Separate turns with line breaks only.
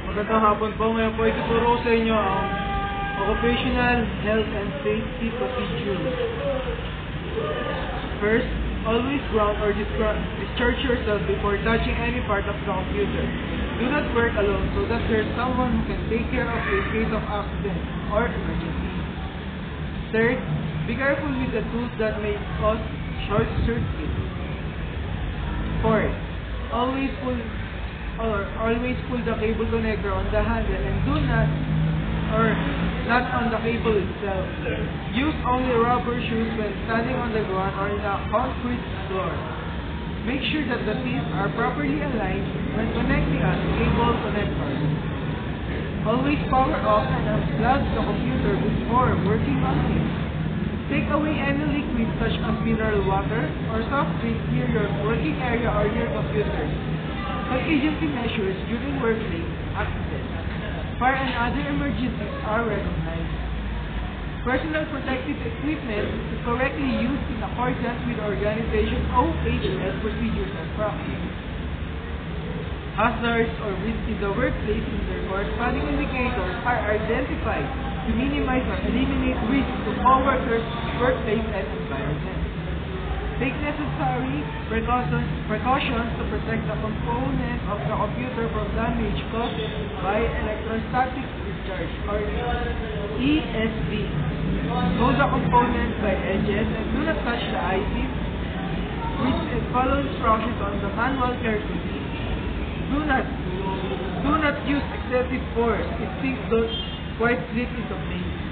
Magandang hapon po. Ngayon po ituturo ko sa inyo ang occupational health and safety procedure. First, always ground or discharge yourself before touching any part of the computer. Do not work alone so that there is someone who can take care of you in case of accident or emergency. Third, be careful with the tools that may cause short circuit. Fourth, always pull the cable connector on the handle and do not on the cable itself. Use only rubber shoes when standing on the ground or in a concrete floor. Make sure that the teeth are properly aligned when connecting a cable connector. Always power off and unplug the computer before working on it. Take away any liquid such as mineral water or soft drink near your working area or your computer. Emergency measures during workplace accidents. Fire and other emergencies are recognized. Personal protective equipment is correctly used in accordance with organization OHS procedures and practices. Hazards or risks in the workplace and their corresponding indicators are identified to minimize or eliminate risks to coworkers, workplace, and environment. Take necessary precautions to protect the components of the computer from damage caused by electrostatic discharge or ESD. Hold the components by edges and do not touch the ICs. Read and follow instructions on the manual carefully. Do not use excessive force if things don't quite slip into place.